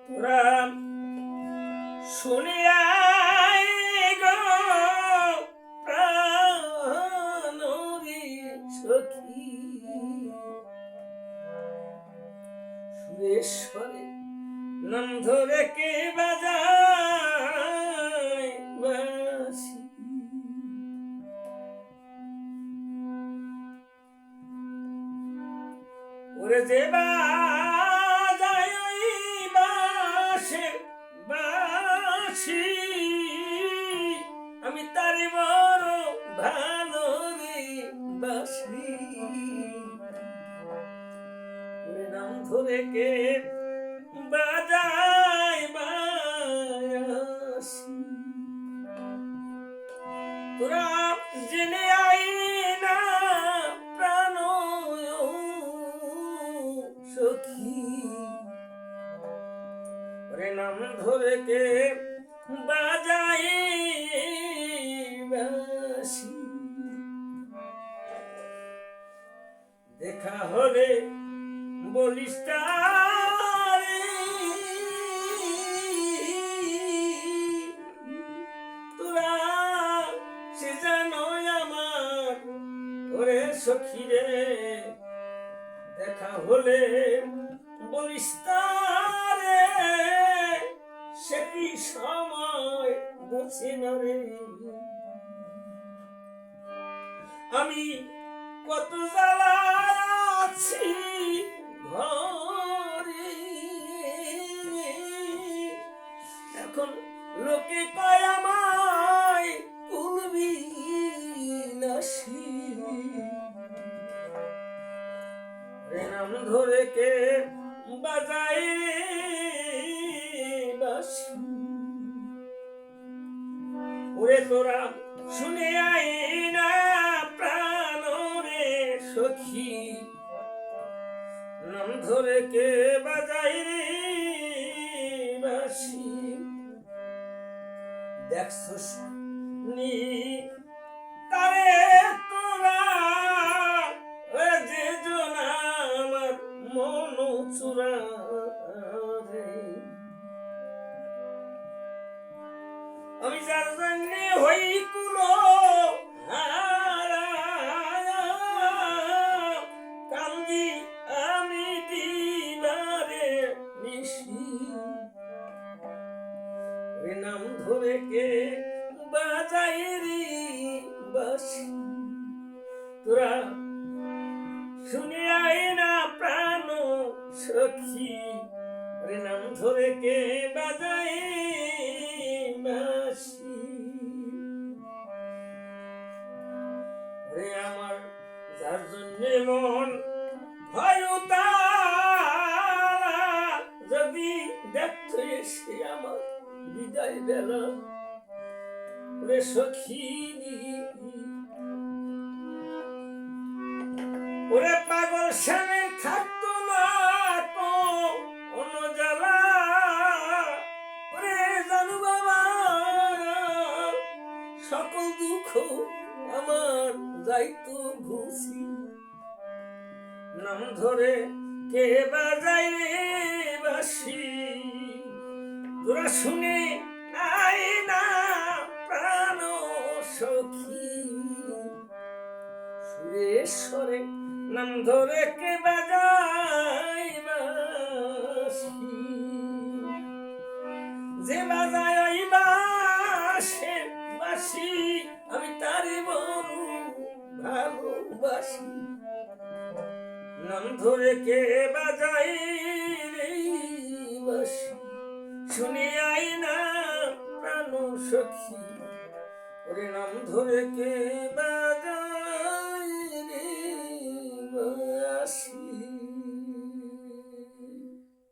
তোরা শুনিয়াই গো প্রাণরি সখী সুরেশ্বরে নাম ধরে কে বাজায় বাঁশি ওরে যে বাজায় ওই বাঁশের বাঁশি আমি তারি বড় ভালো রে বাঁশি ওরে নাম ধরে কে বাজায় বাঁশি তোরা জেনে আই না প্রাণ সখী ওরে নাম ধরে কে বাজায় বাঁশি দেখা হলে বলিস তারে তোরা সে জানো আমার ওরে সখী রে দেখা হলে বলিস তারে সে কি সময় বুঝি না রে আমি কত জ্বালায় আছি ঘরে এখন লোকে কয় আমায় কুলবি নাসি নাম ধরে কে বাজায় বাঁশি ওরে তোরা শুনে আই না প্রাণ রে সখী নাম ধরে কে বাজায় বাঁশি দেখছস নি তারে তোরা যে জনা আমার মন চূড়া রে আমি যার জন্য হই কুলো কান্দি আমি দিনারে নিশি ওই নাম ধরে কে বাজায় রে বাঁশি তোরা শুনে আয় না প্রাণ সখী ওরে নাম ধরে কে বাজায় বাঁশি ওরে আমার যার জন্য মন ভয় যদি দেখত এসে আমার বিদায় বেলা ওরে সখী ওরে পাগল স্বামী থাকতো না তো অন্য জ্বালা ওরে জানু বাবা সকল দুঃখ আমার যাইতো ঘুষি নাম ধরে কে বাজায় রে বাঁশি তোরা শুনে আই না প্রাণ সখী সুরেশ্বরে নাম ধরে কে বাজায় বাঁশি যে বাজায় ওই বাঁশের বাঁশি আমি তারি বড় ভালোবাসি নাম ধরে কে বাজায় রে বাঁশি শুনে আই না প্রাণ সখী ওরে নাম ধরে কে বাজায় রে বাঁশি